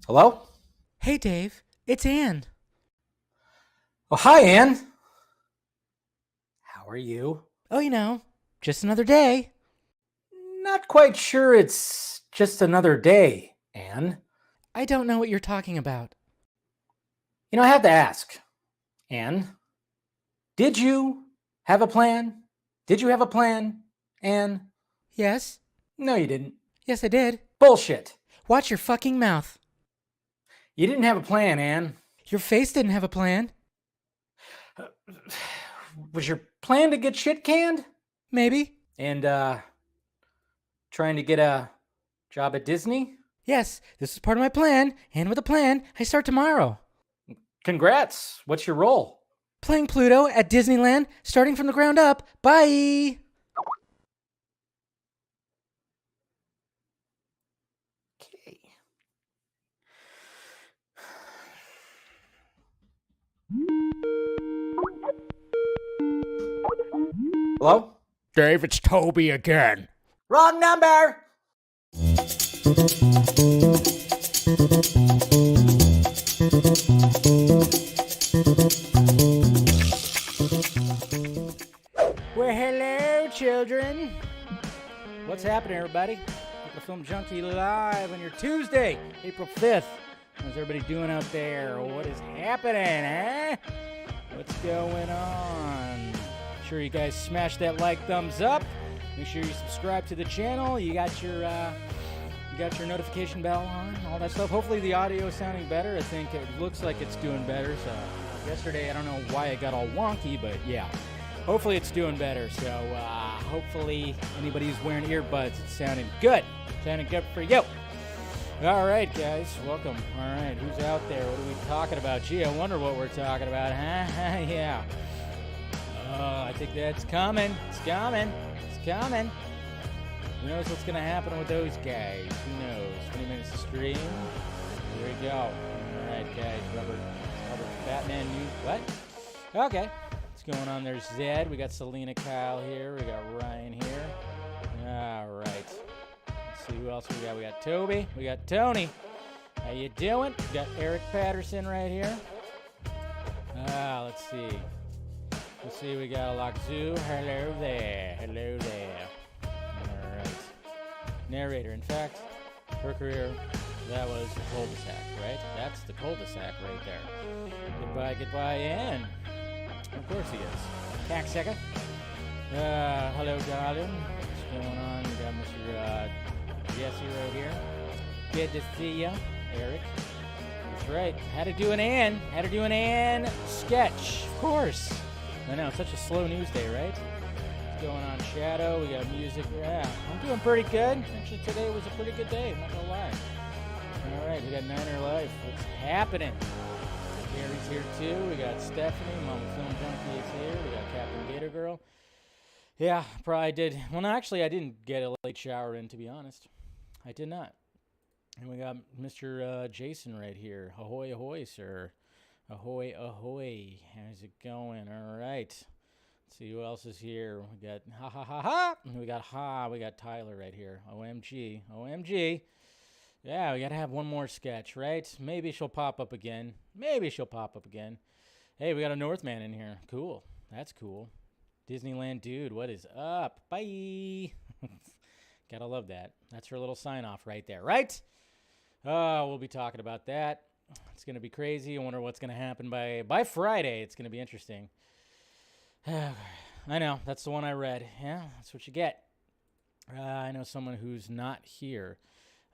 Hello? Hey, Dave. It's Ann. Oh, hi, Ann. How are you? Oh, just another day. Not quite sure it's just another day, Ann. I don't know what you're talking about. I have to ask, Ann. Did you have a plan? Did you have a plan, Ann? Yes? No, you didn't. Yes, I did. Bullshit. Watch your fucking mouth. You didn't have a plan, Ann. Your face didn't have a plan. Was your plan to get shit canned? Maybe. And, trying to get a job at Disney? Yes, this is part of my plan, and with a plan, I start tomorrow. Congrats. What's your role? Playing Pluto at Disneyland, starting from the ground up. Bye! Okay. Hello? Dave, it's Toby again. Wrong number! Well, hello, children. What's happening, everybody? Welcome to Film Junkee live on your Tuesday, April 5th. How's everybody doing out there? What is happening, eh? What's going on? Sure you guys smash that like, thumbs up. Make sure you subscribe to the channel. You got your notification bell on, all that stuff. Hopefully the audio is sounding better. I think it looks like it's doing better. So yesterday, I don't know why it got all wonky, but yeah. Hopefully it's doing better. So hopefully anybody who's wearing earbuds, it's sounding good. Sounding good for you. All right, guys, welcome. All right, who's out there? What are we talking about? Gee, I wonder what we're talking about, huh? Yeah. Oh, I think that's coming. It's coming. It's coming. Who knows what's going to happen with those guys? Who knows? 20 minutes to stream. Here we go. All right, guys. Robert Batman News. What? Okay. What's going on there, Zed? We got Selena Kyle here. We got Ryan here. All right. Let's see who else we got. We got Toby. We got Tony. How you doing? We got Eric Patterson right here. Let's see. Let's see. We got Alakzu. Hello there. Hello there. All right. Narrator. In fact, her career, that was the cul-de-sac, right? That's the cul-de-sac right there. Goodbye, Ann. Of course he is. Cacksucker. Hello, darling. What's going on? We got Mr. Jesse right here. Good to see ya, Eric. That's right. Had to do an Ann sketch. Of course. I know, it's such a slow news day, right? What's going on, Shadow? We got music. Yeah, I'm doing pretty good. Actually, today was a pretty good day. I'm not gonna lie. All right, we got Niner Life. What's happening? Gary's here too. We got Stephanie. Mama Film Junkie is here. We got Captain Gator Girl. Yeah, probably did. Well, no, actually, I didn't get a late shower in, to be honest. I did not. And we got Mr. Jason right here. Ahoy, ahoy, sir. Ahoy, ahoy. How's it going? All right. Let's see who else is here. We got ha ha ha ha. We got Tyler right here. OMG. OMG. Yeah, we got to have one more sketch, right? Maybe she'll pop up again. Hey, we got a Northman in here. Cool. That's cool. Disneyland dude, what is up? Bye. Gotta love that. That's her little sign off right there, right? We'll be talking about that. It's going to be crazy. I wonder what's going to happen by Friday. It's going to be interesting. I know. That's the one I read. Yeah, that's what you get. I know someone who's not here.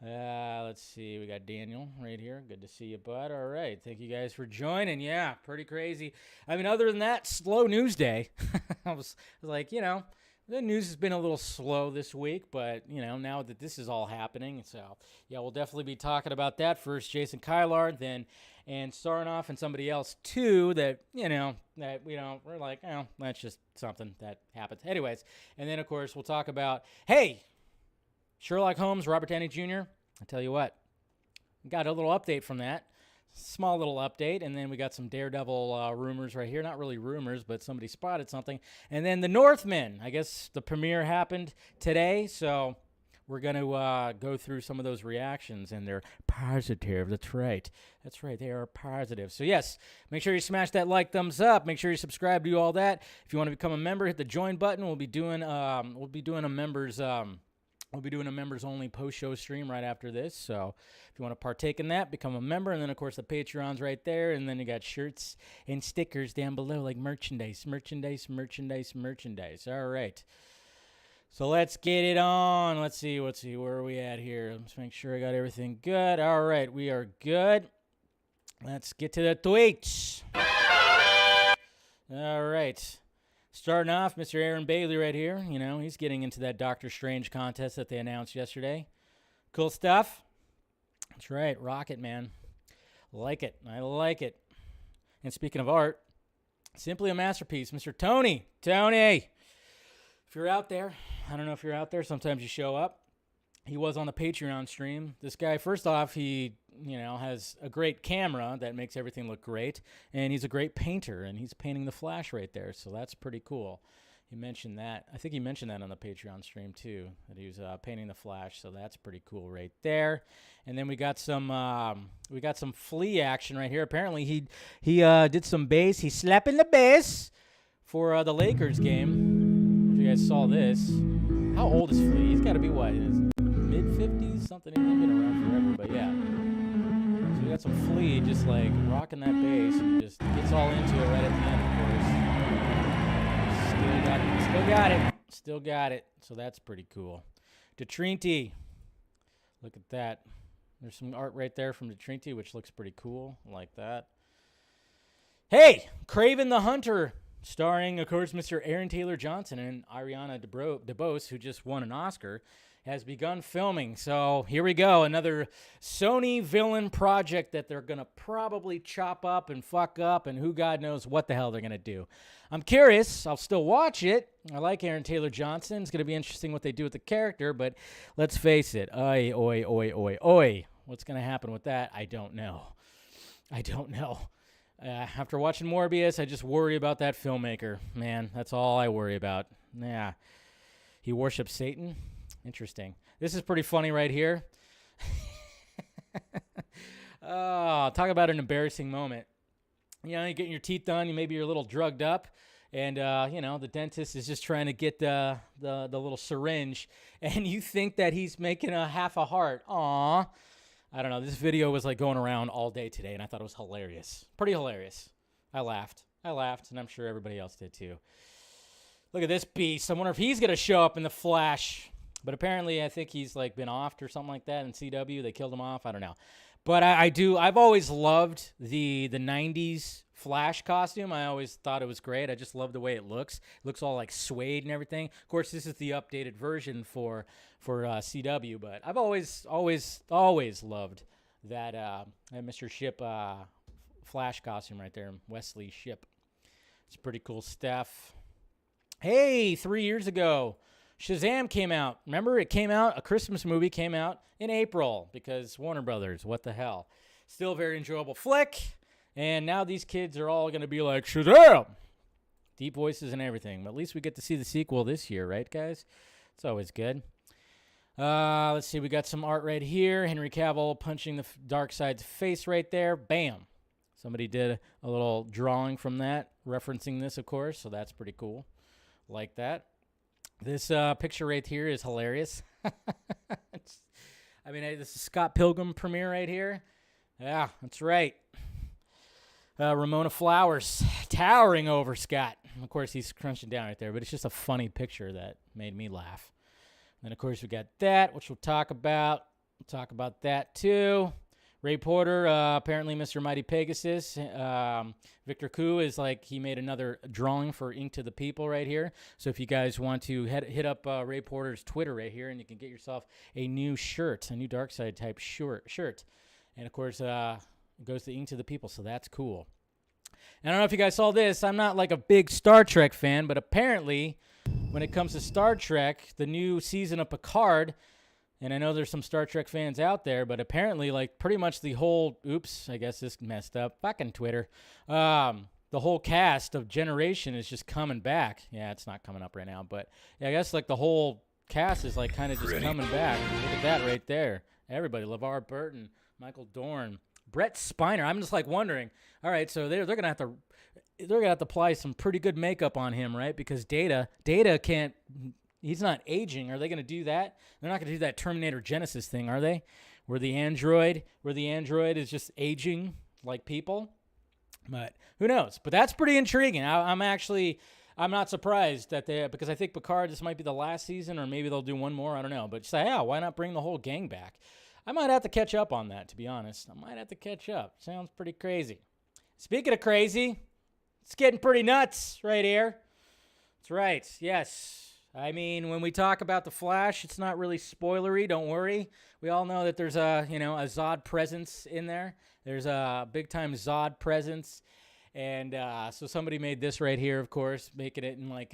Let's see. We got Daniel right here. Good to see you, bud. All right. Thank you guys for joining. Yeah, pretty crazy. I mean, other than that, slow news day. I was like, the news has been a little slow this week, but, now that this is all happening, so, yeah, we'll definitely be talking about that. First, Jason Kilar, then Ann Sarnoff, and somebody else, too, that we're like, that's just something that happens. Anyways, and then, of course, we'll talk about, hey, Sherlock Holmes, Robert Downey Jr., I tell you what, got a little update from that. Small little update, and then we got some Daredevil rumors right here. Not really rumors, but somebody spotted something. And then the Northman. I guess the premiere happened today, so we're going to go through some of those reactions, and they're positive. That's right. That's right. They are positive. So, yes, make sure you smash that like, thumbs up. Make sure you subscribe, do all that. If you want to become a member, hit the join button. We'll be doing a members only post-show stream right after this. So if you want to partake in that, become a member. And then, of course, the Patreon's right there. And then you got shirts and stickers down below, like merchandise. All right. So let's get it on. Let's see. Where are we at here? Let's make sure I got everything good. All right. We are good. Let's get to the tweets. All right. Starting off, Mr. Aaron Bailey right here. You know, he's getting into that Doctor Strange contest that they announced yesterday. Cool stuff. That's right. Rocket, man. Like it. I like it. And speaking of art, simply a masterpiece. Mr. Tony. Tony. If you're out there, I don't know if you're out there. Sometimes you show up. He was on the Patreon stream. This guy, first off, he, has a great camera that makes everything look great. And he's a great painter, and he's painting the Flash right there. So that's pretty cool. He mentioned that. I think he mentioned that on the Patreon stream, too, that he was painting the Flash. So that's pretty cool right there. And then we got some Flea action right here. Apparently, he did some bass. He's slapping the bass for the Lakers game. If you guys saw this. How old is Flea? He's got to be, what, in his mid-50s? Something. He's been around forever, but yeah. So we got some Flea just, like, rocking that bass and just gets all into it right at the end, of course. Still got it. So that's pretty cool. DeTrinity. Look at that. There's some art right there from DeTrinity, which looks pretty cool. I like that. Hey, Kraven the Hunter. Starring, of course, Mr. Aaron Taylor Johnson and Ariana DeBose, who just won an Oscar, has begun filming. So here we go. Another Sony villain project that they're going to probably chop up and fuck up, and who God knows what the hell they're going to do. I'm curious. I'll still watch it. I like Aaron Taylor Johnson. It's going to be interesting what they do with the character, but let's face it. Oi. What's going to happen with that? I don't know. After watching Morbius, I just worry about that filmmaker. Man, that's all I worry about. Yeah. He worships Satan? Interesting. This is pretty funny right here. Oh, talk about an embarrassing moment. You're getting your teeth done. Maybe you're a little drugged up. And, the dentist is just trying to get the little syringe. And you think that he's making a half a heart. Aw. I don't know. This video was like going around all day today, and I thought it was hilarious. Pretty hilarious. I laughed, and I'm sure everybody else did too. Look at this beast. I wonder if he's going to show up in the Flash. But apparently, I think he's like been offed or something like that in CW. They killed him off. I don't know. But I've always loved the 90s Flash costume. I always thought it was great. I just love the way it looks. It looks all like suede and everything. Of course, this is the updated version for CW. But I've always loved that Mr. Ship Flash costume right there, Wesley Ship. It's pretty cool stuff. Hey, 3 years ago, Shazam came out. Remember, it came out, a Christmas movie came out in April because Warner Brothers, what the hell. Still a very enjoyable flick. And now these kids are all going to be like, Shazam! Deep voices and everything. But at least we get to see the sequel this year, right, guys? It's always good. Let's see. We got some art right here. Henry Cavill punching the Darkseid's face right there. Bam. Somebody did a little drawing from that, referencing this, of course. So that's pretty cool. Like that. This picture right here is hilarious. This is Scott Pilgrim premiere right here. Yeah, that's right. Ramona Flowers towering over Scott. Of course, he's crunching down right there, but it's just a funny picture that made me laugh. And then, of course, we got that, which we'll talk about. We'll talk about that, too. Ray Porter, apparently Mr. Mighty Pegasus. Victor Koo is like, he made another drawing for Ink to the People right here. So if you guys want to hit up Ray Porter's Twitter right here, and you can get yourself a new shirt, a new Darkseid type shirt. And, of course, it goes to Ink to the People, so that's cool. And I don't know if you guys saw this. I'm not like a big Star Trek fan, but apparently when it comes to Star Trek, the new season of Picard, And I know there's some Star Trek fans out there, but apparently, like, pretty much the whole, oops, I guess this messed up, fucking Twitter. The whole cast of Generation is just coming back. Yeah, it's not coming up right now, but yeah, I guess, like, the whole cast is, like, kind of just coming back. Look at that right there. Everybody, LeVar Burton, Michael Dorn, Brett Spiner. I'm just, like, wondering, all right, so they're going to have to... They're going to have to apply some pretty good makeup on him, right? Because Data can't... He's not aging. Are they going to do that? They're not going to do that Terminator Genesis thing, are they? Where the android is just aging like people. But who knows? But that's pretty intriguing. I'm not surprised that because I think Picard, this might be the last season, or maybe they'll do one more. I don't know. But say, why not bring the whole gang back? I might have to catch up on that, to be honest. I might have to catch up. Sounds pretty crazy. Speaking of crazy, it's getting pretty nuts right here. That's right. Yes. I mean, when we talk about The Flash, it's not really spoilery. Don't worry. We all know that there's a Zod presence in there. There's a big-time Zod presence. And so somebody made this right here, of course, making it in like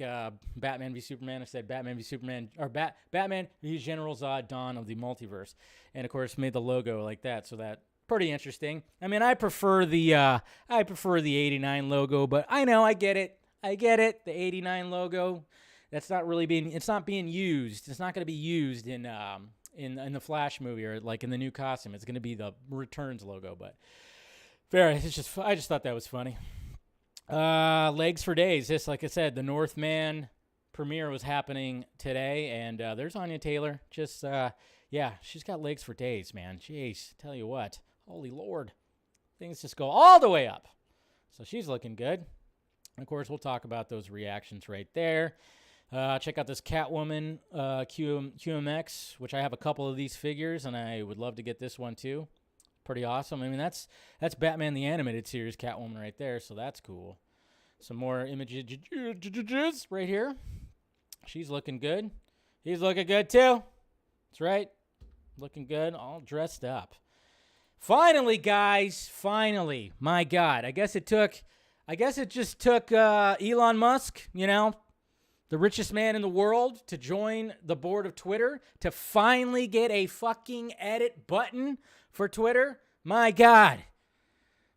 Batman v Superman. I said Batman v Superman, or Batman v General Zod, Dawn of the Multiverse. And, of course, made the logo like that. So that pretty interesting. I mean, I prefer the 89 logo, but I know, I get it. The 89 logo. That's not really it's not being used. It's not going to be used in the Flash movie or like in the new costume. It's going to be the Returns logo, but fair. I just thought that was funny. Legs for days. Just like I said, the Northman premiere was happening today, and there's Anya Taylor. Just she's got legs for days, man. Jeez, tell you what, holy Lord, things just go all the way up. So she's looking good. And of course, we'll talk about those reactions right there. Check out this Catwoman HBOMax, which I have a couple of these figures, and I would love to get this one too. Pretty awesome. I mean, that's Batman the Animated Series Catwoman right there, so that's cool. Some more images right here. She's looking good. He's looking good too. That's right. Looking good, all dressed up. Finally, guys. Finally. My God. I guess it just took Elon Musk, the richest man in the world, to join the board of Twitter, to finally get a fucking edit button for Twitter. My God.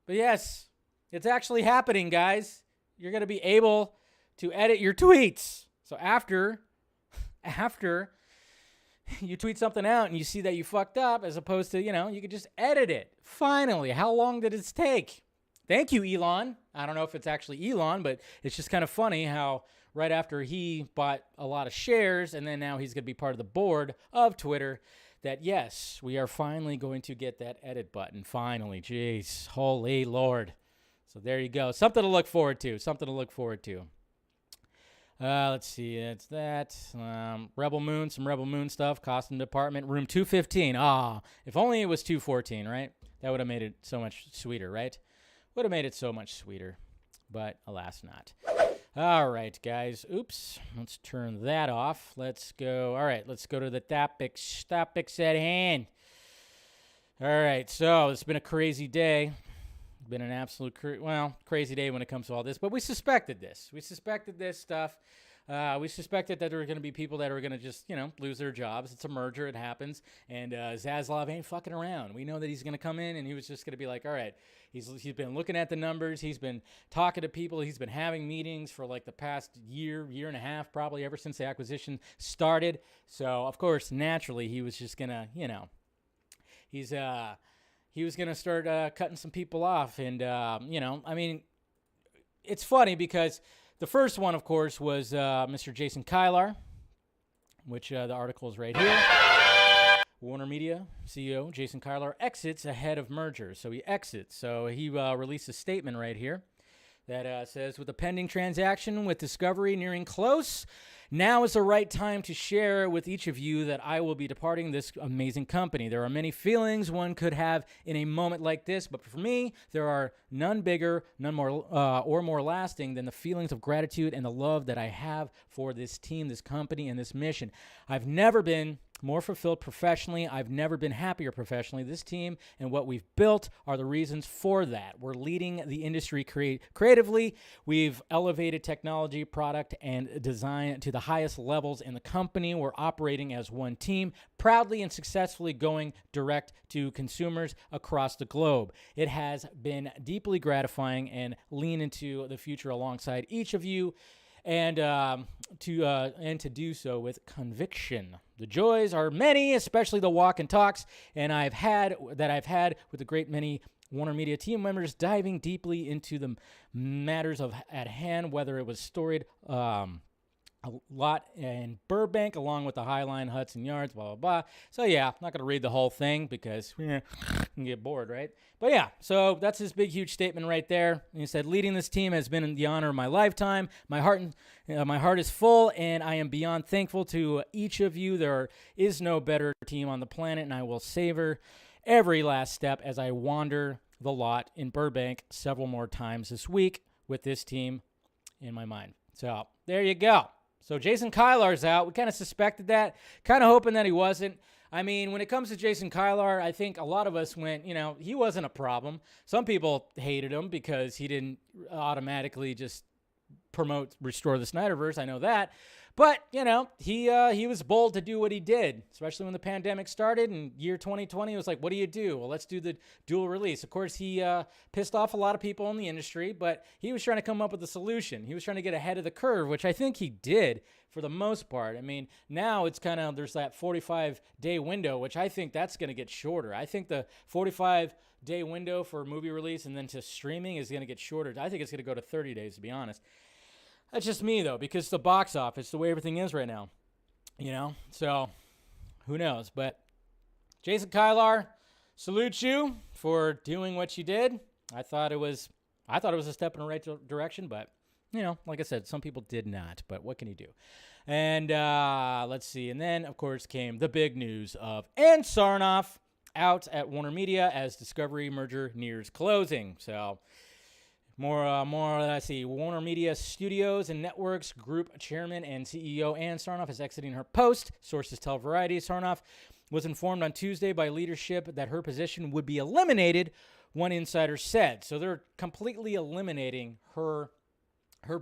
But yes, it's actually happening, guys. You're going to be able to edit your tweets. So after you tweet something out and you see that you fucked up, as opposed to, you could just edit it. Finally. How long did it take? Thank you, Elon. I don't know if it's actually Elon, but it's just kind of funny how right after he bought a lot of shares and then now he's going to be part of the board of Twitter, that yes, we are finally going to get that edit button. Finally. Jeez. Holy Lord. So there you go. Something to look forward to. Let's see. It's that. Rebel Moon, some Rebel Moon stuff. Costume department. Room 215. If only it was 214, right? That would have made it so much sweeter, right? Would have made it so much sweeter. But alas not. All right, guys. Oops. Let's turn that off. Let's go. All right, let's go to the topics at hand. All right, so it's been a crazy day. Been an absolute crazy day when it comes to all this, but we suspected this. We suspected this stuff. We suspected that there were going to be people that are going to just, lose their jobs. It's a merger. It happens. And Zaslav ain't fucking around. We know that he's going to come in and he was just going to be like, all right, he's been looking at the numbers. He's been talking to people. He's been having meetings for like the past year and a half, probably ever since the acquisition started. So, of course, naturally, he was just going to, he was going to start cutting some people off. And, it's funny because the first one, of course, was Mr. Jason Kilar, which the article is right here. WarnerMedia CEO Jason Kilar exits ahead of merger. So he exits. So he released a statement right here that says, with the pending transaction with Discovery nearing close, now is the right time to share with each of you that I will be departing this amazing company. There are many feelings one could have in a moment like this, but for me, there are none bigger, none more or more lasting than the feelings of gratitude and the love that I have for this team, this company, and this mission. I've never been more fulfilled professionally. I've never been happier professionally. This team and what we've built are the reasons for that. We're leading the industry creatively. We've elevated technology, product, and design to the highest levels in the company were operating as one team, proudly and successfully going direct to consumers across the globe. It has been deeply gratifying and lean into the future alongside each of you, and to do so with conviction. The joys are many, especially the walk and talks, I've had with a great many WarnerMedia team members diving deeply into the matters at hand, whether it was storied a lot in Burbank, along with the Highline, Hudson Yards, blah, blah, blah. So, yeah, I'm not going to read the whole thing because you can get bored, right? But, yeah, so that's his big, huge statement right there. And he said, leading this team has been the honor of my lifetime. My heart is full, and I am beyond thankful to each of you. There is no better team on the planet, and I will savor every last step as I wander the lot in Burbank several more times this week with this team in my mind. So, there you go. So Jason Kilar's out. We kind of suspected that, kind of hoping that he wasn't. I mean, when it comes to Jason Kilar, I think a lot of us went, he wasn't a problem. Some people hated him because he didn't automatically just restore the Snyderverse. I know that. But, he was bold to do what he did, especially when the pandemic started in year 2020. It was like, what do you do? Well, let's do the dual release. Of course, he pissed off a lot of people in the industry, but he was trying to come up with a solution. He was trying to get ahead of the curve, which I think he did for the most part. I mean, now it's there's that 45-day window, which I think that's going to get shorter. I think the 45-day window for movie release and then to streaming is going to get shorter. I think it's going to go to 30 days, to be honest. That's just me, though, because the box office, the way everything is right now, So, who knows? But Jason Kilar, salute you for doing what you did. I thought it was a step in the right direction, but like I said, some people did not. But what can you do? And let's see. And then, of course, came the big news of Ann Sarnoff out at WarnerMedia as Discovery merger nears closing. So. Let's see. WarnerMedia Studios and Networks Group Chairman and CEO Ann Sarnoff is exiting her post. Sources tell Variety Sarnoff was informed on Tuesday by leadership that her position would be eliminated, one insider said. So they're completely eliminating her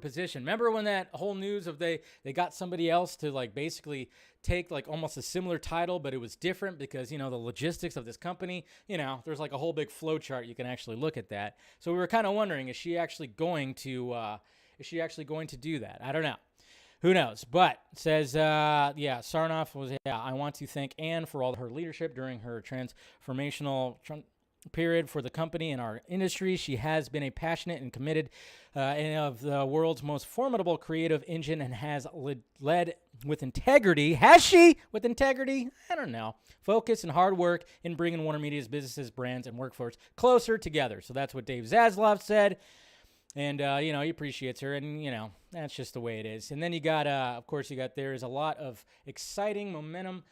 position. Remember when that whole news of they got somebody else to basically take almost a similar title, but it was different because, the logistics of this company, there's a whole big flow chart. You can actually look at that. So we were kind of wondering, is she actually going to do that? I don't know. Who knows? But it says, Sarnoff was, I want to thank Ann for all her leadership during her transformational period for the company and our industry. She has been a passionate and committed of the world's most formidable creative engine and has led with integrity. Has she? With integrity? I don't know. Focus and hard work in bringing WarnerMedia's businesses, brands, and workforce closer together. So that's what Dave Zaslav said. And, he appreciates her, and, that's just the way it is. And then you got, there is a lot of exciting momentum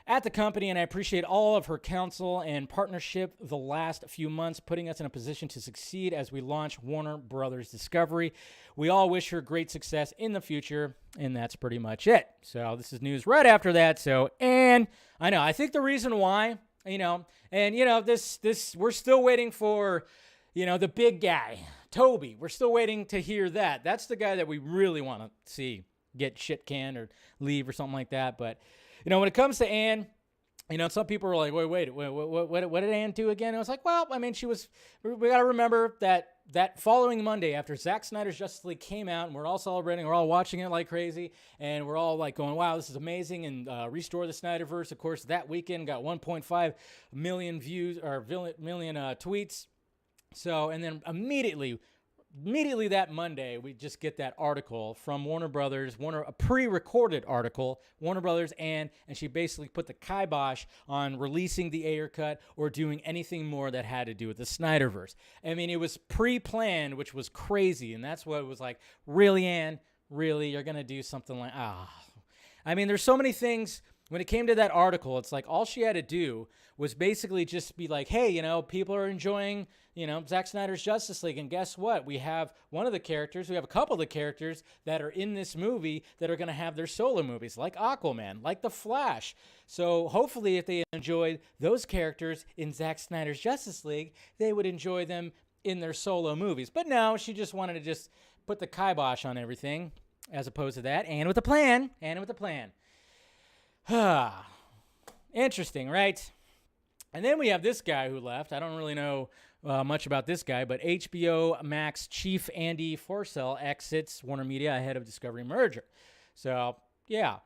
at the company, and I appreciate all of her counsel and partnership the last few months, putting us in a position to succeed as we launch Warner Brothers Discovery. We all wish her great success in the future, and that's pretty much it. So this is news right after that. So, and I know, I think the reason why, this we're still waiting for, the big guy, Toby. We're still waiting to hear that. That's the guy that we really want to see get shit canned or leave or something like that. But when it comes to Ann, some people are like, wait, what did Ann do again? And I was like, well, I mean, we got to remember that following Monday after Zack Snyder's Justice League came out and we're all celebrating, we're all watching it like crazy, and we're all going, wow, this is amazing, and restore the Snyderverse. Of course, that weekend got 1.5 million views or million tweets. So, and then immediately that Monday, we just get that article from Warner Brothers, a pre-recorded article, Warner Brothers, and she basically put the kibosh on releasing the Ayer cut or doing anything more that had to do with the Snyderverse. I mean, it was pre-planned, which was crazy, and that's what it was like, really, Ann? Really? You're going to do something like, I mean, there's so many things. When it came to that article, it's like all she had to do was basically just be like, hey, people are enjoying, Zack Snyder's Justice League. And guess what? We have a couple of the characters that are in this movie that are going to have their solo movies, like Aquaman, like The Flash. So hopefully if they enjoyed those characters in Zack Snyder's Justice League, they would enjoy them in their solo movies. But no, she just wanted to just put the kibosh on everything. as opposed to that. And with a plan. And with a plan. Interesting, right? And then we have this guy who left. I don't really know much about this guy, but HBOMax chief Andy Forcell exits WarnerMedia ahead of Discovery merger. So, yeah.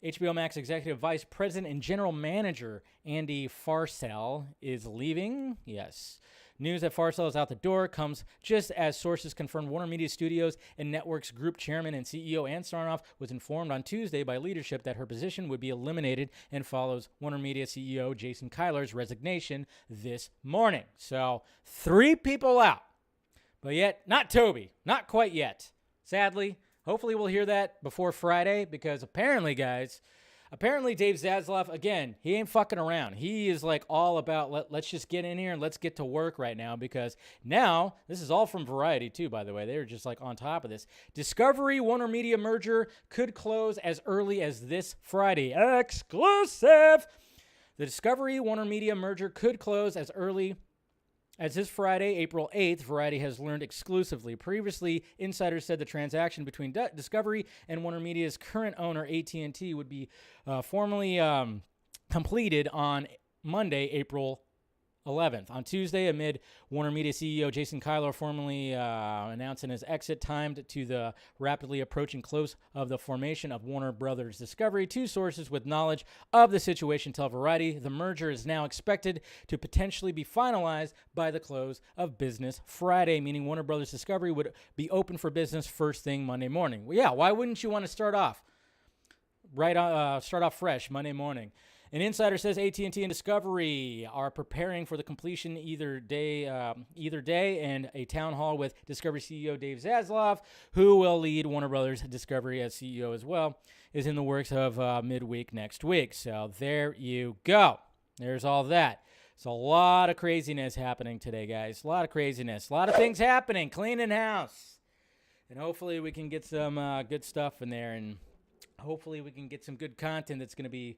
HBOMax executive vice president and general manager Andy Forcell is leaving. Yes. News that Forcell is out the door comes just as sources confirmed WarnerMedia Studios and Networks Group Chairman and CEO Ann Sarnoff was informed on Tuesday by leadership that her position would be eliminated and follows WarnerMedia CEO Jason Kilar's resignation this morning. So 3 people out, but yet not Toby, not quite yet. Sadly, hopefully we'll hear that before Friday because apparently, guys, Dave Zaslav, again, he ain't fucking around. He is like all about let's just get in here and let's get to work right now because now, this is all from Variety too, by the way. They're just like on top of this. Discovery WarnerMedia merger could close as early as this Friday. Exclusive! The Discovery WarnerMedia merger could close as early as this Friday, April 8th, Variety has learned exclusively. Previously, insiders said the transaction between Discovery and WarnerMedia's current owner, AT&T, would be formally completed on Monday, April 11th. On Tuesday, amid WarnerMedia CEO Jason Kilar formally announcing his exit, timed to the rapidly approaching close of the formation of Warner Brothers Discovery. 2 sources with knowledge of the situation tell Variety the merger is now expected to potentially be finalized by the close of business Friday, meaning Warner Brothers Discovery would be open for business first thing Monday morning. Well, yeah, why wouldn't you want to start off fresh Monday morning? An insider says AT&T and Discovery are preparing for the completion either day, and a town hall with Discovery CEO Dave Zaslav, who will lead Warner Brothers Discovery as CEO as well, is in the works of midweek next week. So there you go. There's all that. It's a lot of craziness happening today, guys. A lot of craziness. A lot of things happening. Cleaning house. And hopefully we can get some good stuff in there, and hopefully we can get some good content that's going to be,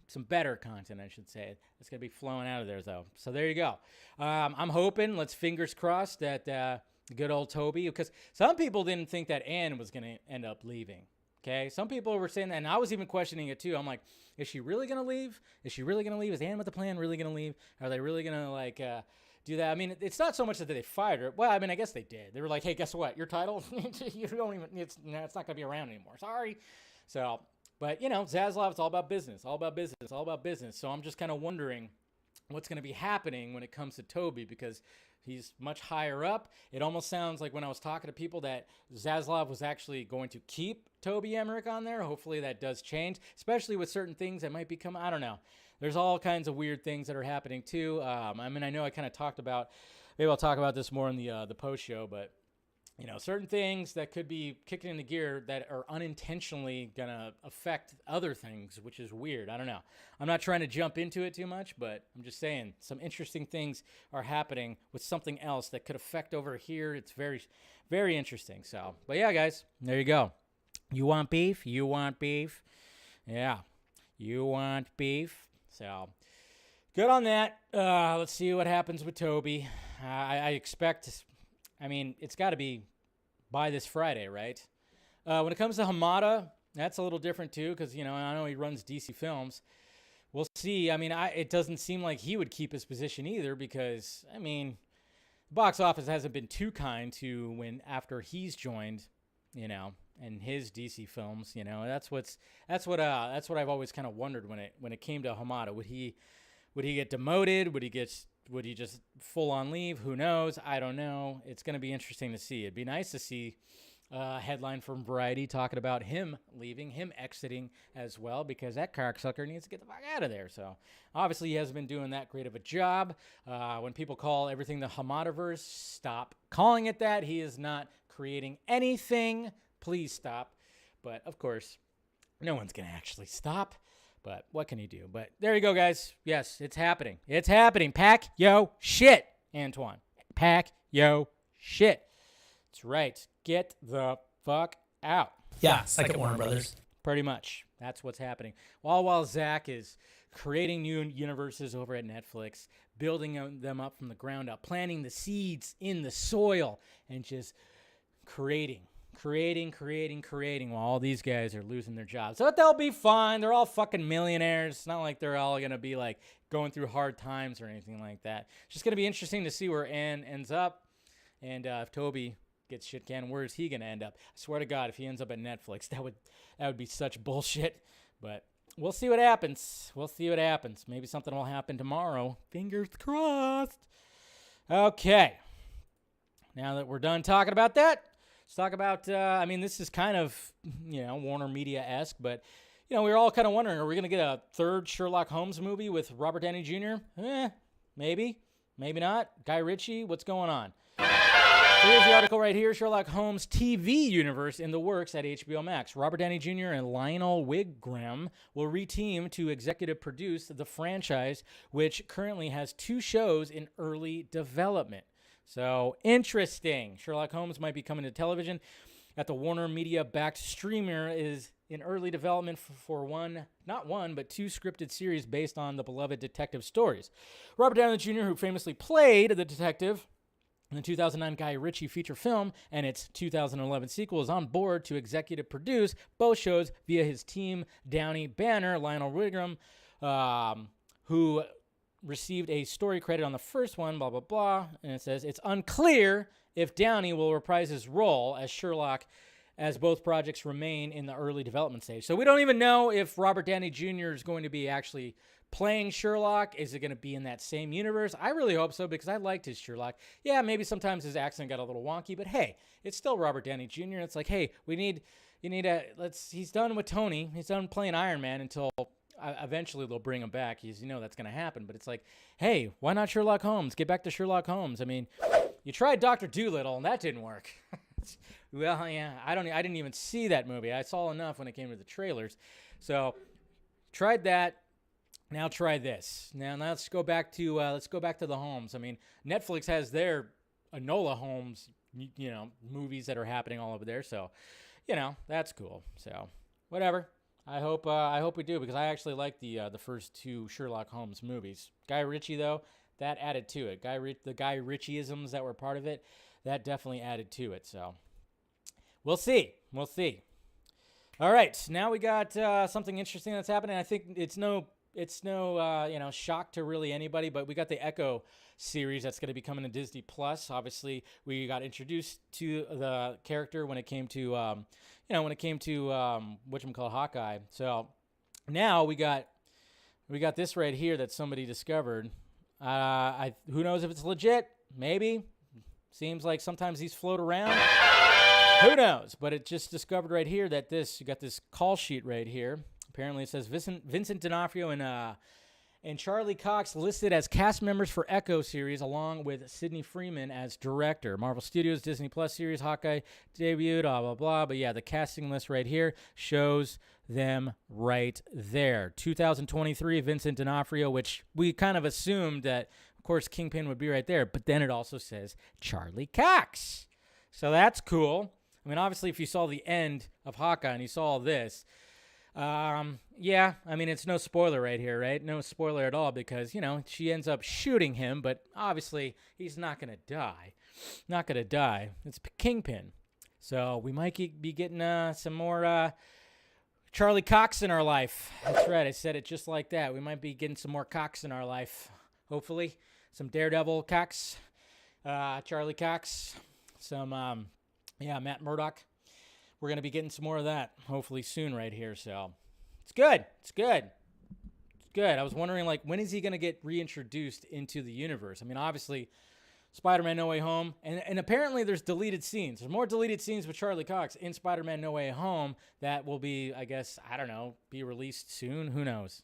some better content, I should say. That's going to be flowing out of there, though. So there you go. I'm hoping, let's fingers crossed, that good old Toby, because some people didn't think that Ann was going to end up leaving. Okay? Some people were saying that, and I was even questioning it, too. I'm like, is she really going to leave? Is she really going to leave? Is Ann with the plan really going to leave? Are they really going to, do that? I mean, it's not so much that they fired her. Well, I mean, I guess they did. They were like, hey, guess what? Your title, you don't even, it's not going to be around anymore. Sorry. So, but, Zaslav, it's all about business, all about business, all about business. So I'm just kind of wondering what's going to be happening when it comes to Toby, because he's much higher up. It almost sounds like when I was talking to people that Zaslav was actually going to keep Toby Emmerich on there. Hopefully that does change, especially with certain things that might become, I don't know. There's all kinds of weird things that are happening too. I know I kind of talked about, maybe I'll talk about this more in the post show, but certain things that could be kicking into gear that are unintentionally going to affect other things, which is weird. I don't know. I'm not trying to jump into it too much, but I'm just saying some interesting things are happening with something else that could affect over here. It's very, very interesting. So, but yeah, guys, there you go. You want beef? You want beef? Yeah. You want beef? So, good on that. Let's see what happens with Toby. I expect, it's got to be by this Friday, right? When it comes to Hamada, that's a little different too, because, I know he runs DC Films. We'll see. It doesn't seem like he would keep his position either, because, the box office hasn't been too kind to after he's joined, and his DC films, that's what I've always kind of wondered when it came to Hamada. Would he get demoted? Would he just full on leave? Who knows? I don't know. It's going to be interesting to see. It'd be nice to see a headline from Variety talking about him leaving, him exiting as well, because that cocksucker needs to get the fuck out of there. So obviously he hasn't been doing that great of a job. When people call everything the Hamadaverse, stop calling it that. He is not creating anything. Please stop. But, of course, no one's going to actually stop. But what can he do? But there you go, guys. Yes, it's happening. It's happening. Pack yo shit, Antoine. Pack yo shit. That's right. Get the fuck out. Yeah, second Warner Brothers. Pretty much. That's what's happening. While Zach is creating new universes over at Netflix, building them up from the ground up, planting the seeds in the soil, and just creating creating while all these guys are losing their jobs. So they'll be fine. They're all fucking millionaires. It's not like they're all going to be like going through hard times or anything like that. It's just going to be interesting to see where Ann ends up. And if Toby gets shit canned, where is he going to end up? I swear to God, if he ends up at Netflix, that would be such bullshit. But we'll see what happens. Maybe something will happen tomorrow. Fingers crossed. Okay. Now that we're done talking about that, let's talk about, this is kind of, WarnerMedia-esque, but, we were all kind of wondering, are we going to get a third Sherlock Holmes movie with Robert Downey Jr.? Maybe. Maybe not. Guy Ritchie, what's going on? Here's the article right here. Sherlock Holmes TV universe in the works at HBOMax. Robert Downey Jr. and Lionel Wigram will reteam to executive produce the franchise, which currently has 2 shows in early development. So, interesting. Sherlock Holmes might be coming to television. At the WarnerMedia-backed streamer is in early development for not one, but 2 scripted series based on the beloved detective stories. Robert Downey Jr., who famously played the detective in the 2009 Guy Ritchie feature film and its 2011 sequel, is on board to executive produce both shows via his team Downey banner. Lionel Wigram, who received a story credit on the first one, blah, blah, blah. And it says, it's unclear if Downey will reprise his role as Sherlock as both projects remain in the early development stage. So we don't even know if Robert Downey Jr. is going to be actually playing Sherlock. Is it going to be in that same universe? I really hope so, because I liked his Sherlock. Yeah, maybe sometimes his accent got a little wonky, but hey, it's still Robert Downey Jr. It's like, hey, he's done with Tony. He's done playing Iron Man until eventually they'll bring him back. That's going to happen. But it's like, hey, why not Sherlock Holmes? Get back to Sherlock Holmes. I mean, you tried Dr. Dolittle, and that didn't work. Well, yeah, I didn't even see that movie. I saw enough when it came to the trailers. So, tried that. Now try this. Now let's go back to the Holmes. I mean, Netflix has their Enola Holmes, movies that are happening all over there. So, that's cool. So, whatever. I hope we do, because I actually like the first 2 Sherlock Holmes movies. Guy Ritchie, though, that added to it. The Guy Ritchie-isms that were part of it, that definitely added to it. So, we'll see. All right, now we got something interesting that's happening. I think it's no shock to really anybody, but we got the Echo series that's going to be coming to Disney Plus. Obviously, we got introduced to the character when it came to whatchamacallit, Hawkeye. So now we got this right here that somebody discovered. Who knows if it's legit? Maybe. Seems like sometimes these float around. Who knows? But it just discovered right here that you got this call sheet right here. Apparently, it says Vincent D'Onofrio and Charlie Cox listed as cast members for Echo series, along with Sidney Freeman as director. Marvel Studios Disney Plus series Hawkeye debuted, blah, blah, blah. But yeah, the casting list right here shows them right there. 2023, Vincent D'Onofrio, which we kind of assumed that, of course, Kingpin would be right there. But then it also says Charlie Cox. So that's cool. I mean, obviously, if you saw the end of Hawkeye and you saw all this, yeah, I mean, it's no spoiler right here, right? No spoiler at all, because, she ends up shooting him, but obviously he's not going to die. Not going to die. It's Kingpin. So we might be getting some more Charlie Cox in our life. That's right, I said it just like that. We might be getting some more Cox in our life, hopefully. Some Daredevil Cox, Charlie Cox, some, Matt Murdock. We're going to be getting some more of that, hopefully soon right here. So it's good. I was wondering, when is he going to get reintroduced into the universe? I mean, obviously, Spider-Man No Way Home, and apparently there's deleted scenes. There's more deleted scenes with Charlie Cox in Spider-Man No Way Home that will be, I guess, be released soon. Who knows?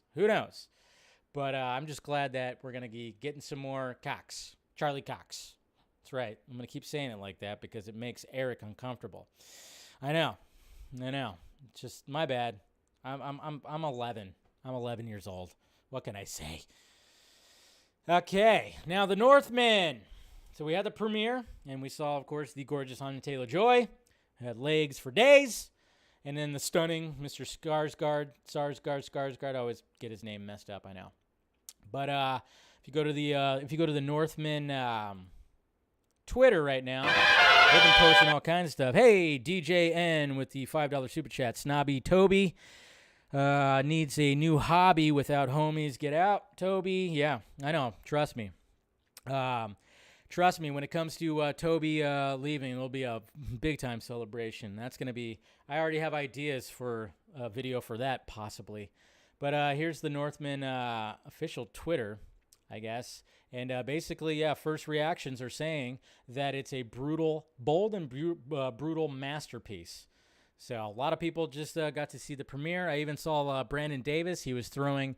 But I'm just glad that we're going to be getting some more Cox. Charlie Cox. That's right. I'm going to keep saying it like that because it makes Eric uncomfortable. I know. It's just my bad. I'm 11. I'm 11 years old. What can I say? Okay, now the Northman. So we had the premiere, and we saw, of course, the gorgeous Anya Taylor-Joy. Had legs for days, and then the stunning Mr. Skarsgård. I always get his name messed up. I know, but if you go to the Northman Twitter right now. They've been posting all kinds of stuff. Hey, DJN with the $5 super chat. Snobby Toby needs a new hobby without homies. Get out, Toby. Yeah, I know. Trust me. Trust me, when it comes to Toby leaving, it'll be a big-time celebration. That's going to be... I already have ideas for a video for that, possibly. But here's the Northman official Twitter, I guess. And basically, yeah, first reactions are saying that it's a brutal, bold and brutal masterpiece. So a lot of people just got to see the premiere. I even saw Brandon Davis. He was throwing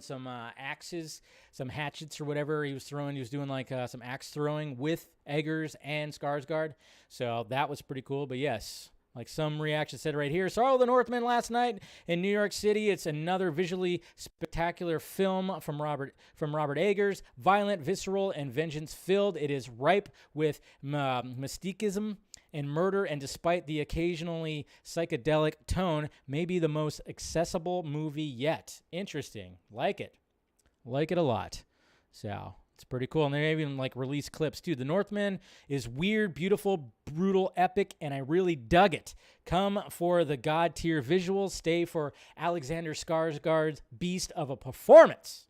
some axes, some hatchets or whatever. He was doing like some axe throwing with Eggers and Skarsgård. So that was pretty cool. But yes, like some reaction said right here, saw the Northman last night in New York City. It's another visually spectacular film from Robert Eggers. Violent, visceral, and vengeance-filled. It is ripe with mysticism and murder, and despite the occasionally psychedelic tone, may be the most accessible movie yet. Interesting. Like it. Like it a lot. So it's pretty cool. And they even like release clips too. The Northman is weird, beautiful, brutal, epic, and I really dug it. Come for the god tier visuals. Stay for Alexander Skarsgård's beast of a performance.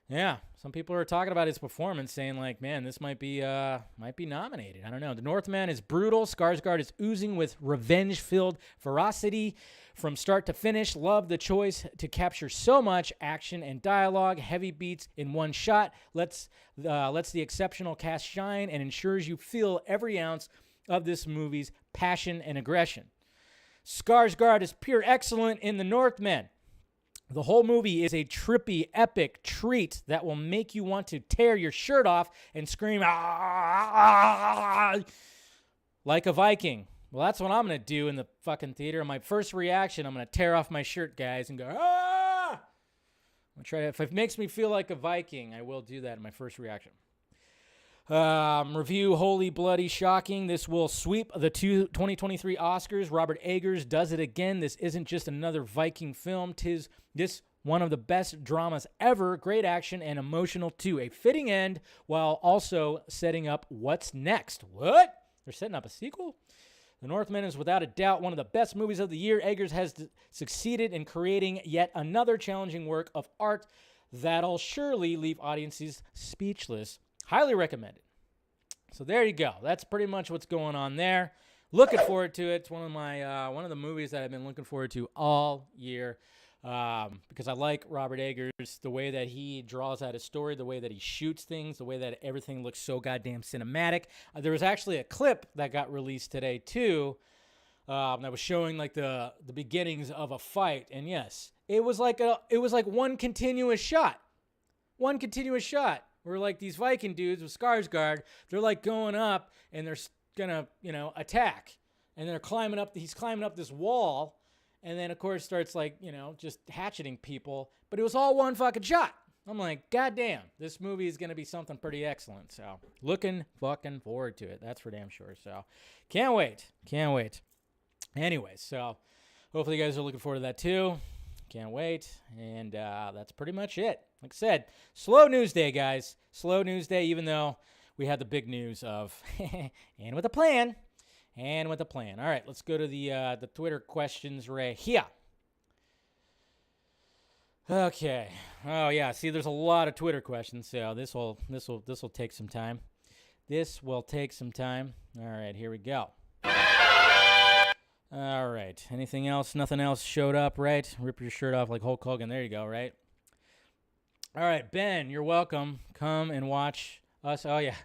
Yeah, some people are talking about his performance, saying like, man, this might be nominated. I don't know. The Northman is brutal. Skarsgård is oozing with revenge-filled ferocity from start to finish. Love the choice to capture so much action and dialogue, heavy beats in one shot. Lets the exceptional cast shine and ensures you feel every ounce of this movie's passion and aggression. Skarsgård is pure excellence in The Northman. The whole movie is a trippy, epic treat that will make you want to tear your shirt off and scream, "Ah!" like a Viking. Well, that's what I'm going to do in the fucking theater. My first reaction, I'm going to tear off my shirt, guys, and go, "Ah!" I'm gonna try to, if it makes me feel like a Viking, I will do that in my first reaction. Review, holy, bloody, shocking. This will sweep the 2023 Oscars. Robert Eggers does it again. This isn't just another Viking film. Tis this one of the best dramas ever. Great action and emotional too. A fitting end while also setting up what's next. What? They're setting up a sequel? The Northman is without a doubt one of the best movies of the year. Eggers has succeeded in creating yet another challenging work of art that'll surely leave audiences speechless. Highly recommended. So there you go. That's pretty much what's going on there. Looking forward to it. It's one of the movies that I've been looking forward to all year because I like Robert Eggers, the way that he draws out his story, the way that he shoots things, the way that everything looks so goddamn cinematic. There was actually a clip that got released today too that was showing like the beginnings of a fight, and yes, it was like one continuous shot. One continuous shot. Where like these Viking dudes with Skarsgård, they're like going up and they're gonna, attack. And they're he's climbing up this wall, and then of course starts like, just hatcheting people. But it was all one fucking shot. I'm like, God damn, this movie is gonna be something pretty excellent. So looking fucking forward to it. That's for damn sure. So can't wait. Anyways, so hopefully you guys are looking forward to that too. Can't wait. And that's pretty much it. Like I said, slow news day, guys. Slow news day, even though we had the big news of and with a plan. And with a plan. All right, let's go to the Twitter questions right here. Okay. Oh yeah. See, there's a lot of Twitter questions, so this will take some time. This will take some time. All right, here we go. All right. Anything else? Nothing else showed up, right? Rip your shirt off like Hulk Hogan. There you go, right? All right, Ben, you're welcome. Come and watch us. Oh, yeah.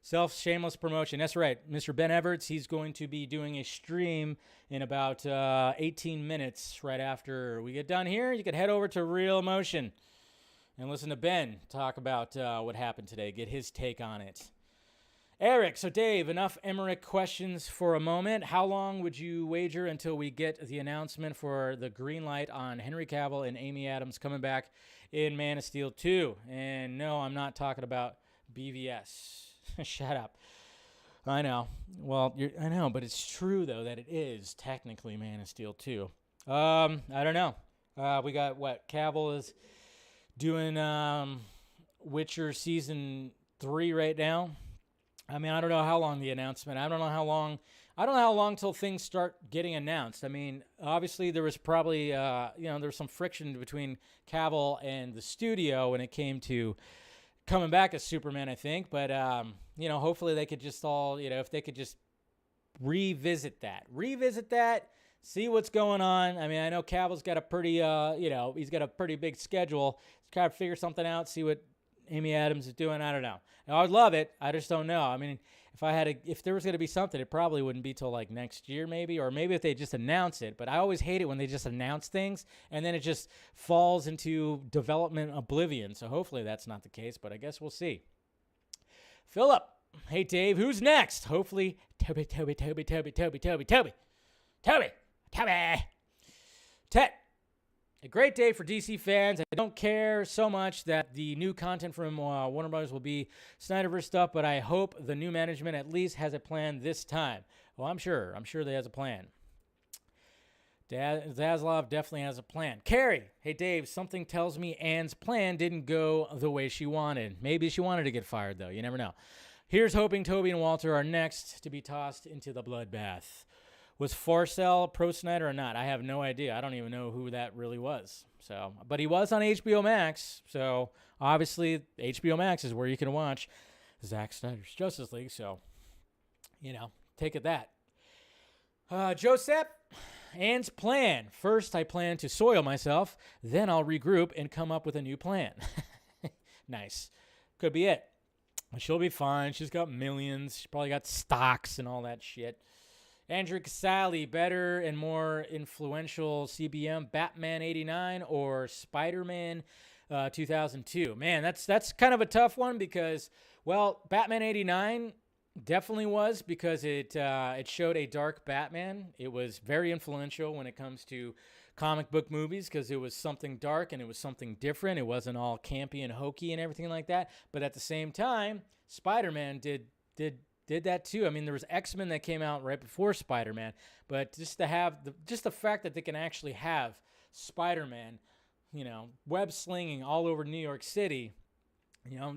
Shameless promotion. That's right. Mr. Ben Everts, he's going to be doing a stream in about 18 minutes right after we get done here. You can head over to Real Emotion and listen to Ben talk about what happened today, get his take on it. Eric, so Dave, enough Emmerich questions for a moment. How long would you wager until we get the announcement for the green light on Henry Cavill and Amy Adams coming back in Man of Steel 2? And no, I'm not talking about BVS. Shut up. I know. Well, I know, but it's true, though, that it is technically Man of Steel 2. I don't know. We got, Cavill is doing Witcher Season 3 right now. I mean, I don't know how long the announcement. I don't know how long till things start getting announced. I mean, obviously there was probably, there was some friction between Cavill and the studio when it came to coming back as Superman, I think. But, hopefully they could just all, if they could just revisit that, see what's going on. I mean, I know Cavill's got a pretty, he's got a pretty big schedule. He's got to figure something out, see what Amy Adams is doing. I don't know. I would love it. I just don't know. I mean, if there was going to be something, it probably wouldn't be till like next year maybe, or maybe if they just announce it. But I always hate it when they just announce things and then it just falls into development oblivion. So hopefully that's not the case, but I guess we'll see. Philip. Hey, Dave. Who's next? Hopefully Toby. Tet. A great day for DC fans. I don't care so much that the new content from Warner Brothers will be Snyderverse stuff, but I hope the new management at least has a plan this time. Well, I'm sure they has a plan. Zaslav definitely has a plan. Carrie, hey Dave, something tells me Ann's plan didn't go the way she wanted. Maybe she wanted to get fired, though. You never know. Here's hoping Toby and Walter are next to be tossed into the bloodbath. Was Forcell pro-Snyder or not? I have no idea. I don't even know who that really was. So, but he was on HBOMax. So, obviously, HBOMax is where you can watch Zack Snyder's Justice League. So, take it that. Joseph, Ann's plan. First, I plan to soil myself. Then I'll regroup and come up with a new plan. Nice. Could be it. She'll be fine. She's got millions. She's probably got stocks and all that shit. Andrew Casale, better and more influential CBM, Batman 89 or Spider-Man 2002? Man, that's kind of a tough one because, well, Batman 89 definitely was because it showed a dark Batman. It was very influential when it comes to comic book movies because it was something dark and it was something different. It wasn't all campy and hokey and everything like that. But at the same time, Spider-Man did that too. I mean, there was X-Men that came out right before Spider-Man, but just to have the fact that they can actually have Spider-Man, web slinging all over New York City,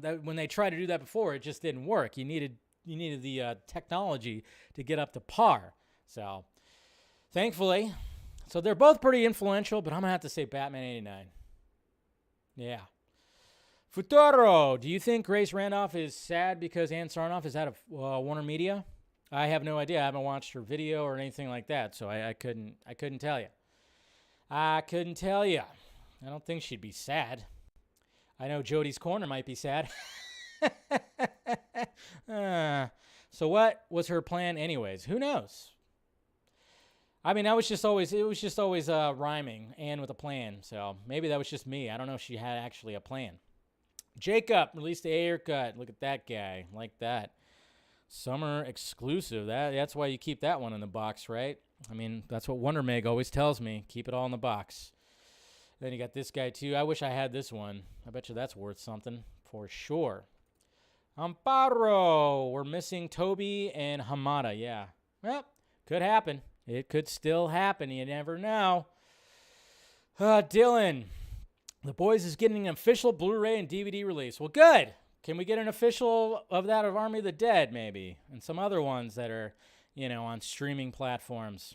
that when they tried to do that before, it just didn't work. You needed the technology to get up to par. So, thankfully, they're both pretty influential, but I'm gonna have to say Batman 89. Yeah. Futuro, do you think Grace Randolph is sad because Ann Sarnoff is out of WarnerMedia? I have no idea. I haven't watched her video or anything like that, so I couldn't tell you. I couldn't tell you. I don't think she'd be sad. I know Jodie's Corner might be sad. So what was her plan anyways? Who knows? I mean, it was just always rhyming, Ann with a plan. So maybe that was just me. I don't know if she had actually a plan. Jacob released the Ayer cut. Look at that guy. Like that. Summer exclusive. That's why you keep that one in the box, right? I mean, that's what WonderMeg always tells me. Keep it all in the box. Then you got this guy, too. I wish I had this one. I bet you that's worth something for sure. Amparo. We're missing Toby and Hamada. Yeah. Well, could happen. It could still happen. You never know. Dylan. The Boys is getting an official Blu-ray and DVD release. Well, good. Can we get an official of that of Army of the Dead, maybe? And some other ones that are, on streaming platforms.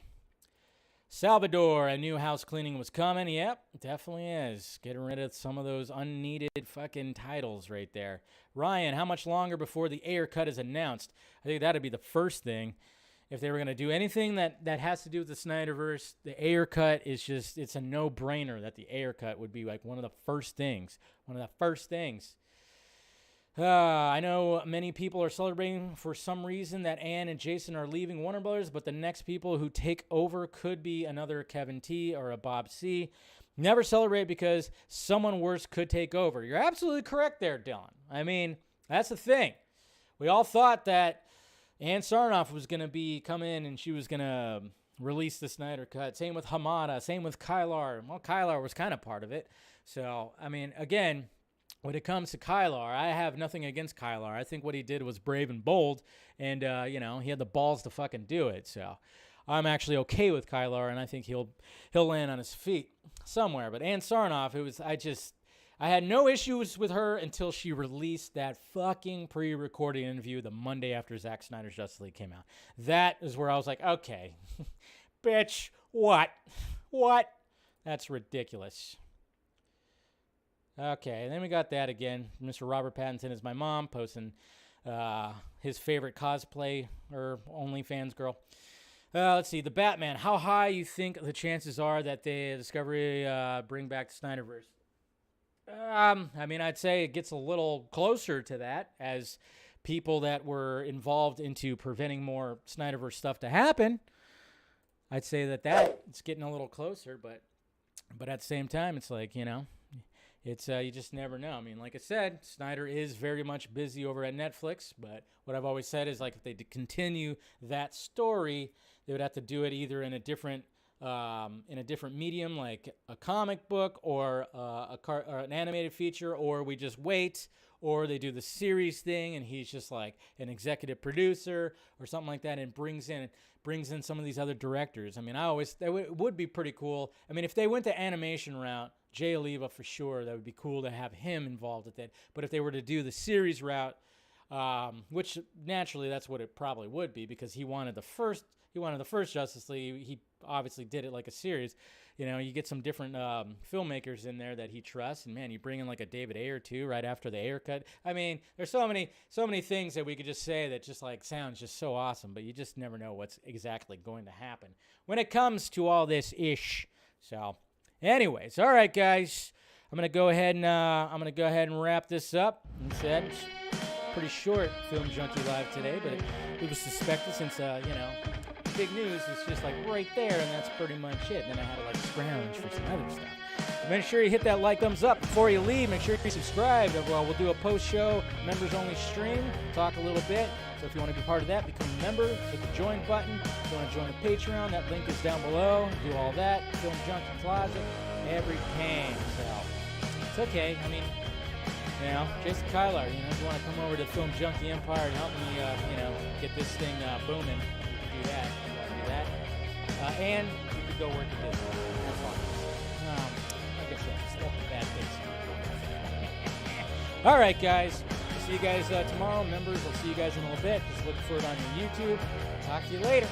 Salvador, I knew house cleaning was coming. Yep, definitely is. Getting rid of some of those unneeded fucking titles right there. Ryan, how much longer before the Ayer cut is announced? I think that'd be the first thing. If they were going to do anything that has to do with the Snyderverse, the Ayer cut is just, it's a no-brainer that the Ayer cut would be like one of the first things. I know many people are celebrating for some reason that Ann and Jason are leaving Warner Brothers, but the next people who take over could be another Kevin T. or a Bob C. Never celebrate because someone worse could take over. You're absolutely correct there, Dylan. I mean, that's the thing. We all thought that Ann Sarnoff was going to come in and she was going to release the Snyder Cut. Same with Hamada. Same with Kilar. Well, Kilar was kind of part of it. So, I mean, again, when it comes to Kilar, I have nothing against Kilar. I think what he did was brave and bold. And, he had the balls to fucking do it. So, I'm actually okay with Kilar, and I think he'll land on his feet somewhere. But Ann Sarnoff, I had no issues with her until she released that fucking pre-recorded interview the Monday after Zack Snyder's Justice League came out. That is where I was like, okay, bitch, what? What? That's ridiculous. Okay, and then we got that again. Mr. Robert Pattinson is my mom, posting his favorite cosplay or OnlyFans girl. Let's see, the Batman. How high you think the chances are that the Discovery bring back the Snyderverse? I mean, I'd say it gets a little closer to that as people that were involved into preventing more Snyderverse stuff to happen. I'd say that it's getting a little closer, but at the same time, it's like, it's you just never know. I mean, like I said, Snyder is very much busy over at Netflix, but what I've always said is, like, if they continue that story, they would have to do it either in a different medium, like a comic book or or an animated feature, or we just wait, or they do the series thing and he's just like an executive producer or something like that and brings in some of these other directors. I mean, it would be pretty cool. I mean, if they went the animation route, Jay Oliva for sure, that would be cool to have him involved with it. But if they were to do the series route, which naturally that's what it probably would be, because he wanted the first Justice League. He obviously did it like a series. You get some different filmmakers in there that he trusts, and man, you bring in like a David Ayer too right after the Ayer cut. I mean, there's so many things that we could just say that just like sounds just so awesome, but you just never know what's exactly going to happen when it comes to all this ish. So, anyways, all right, guys, I'm gonna go ahead and wrap this up. Instead, it's pretty short Film Junkie Live today, but it was suspected since big news is just like right there, and that's pretty much it. And then I had to like scrounge for some other stuff. But make sure you hit that like, thumbs up before you leave. Make sure you subscribe. We'll do a post-show members-only stream, talk a little bit. So if you want to be part of that, become a member. Hit the join button. If you want to join the Patreon, that link is down below. Do all that. Film Junkie Closet, every can. So it's okay. I mean, Jason Kilar, if you want to come over to Film Junkie Empire and help me, get this thing booming, do that. And you could go work at Disney. That's all. Like I said, stuff with bad things. All right, guys. I'll see you guys tomorrow. Members, I'll see you guys in a little bit. Just look for it on your YouTube. Talk to you later.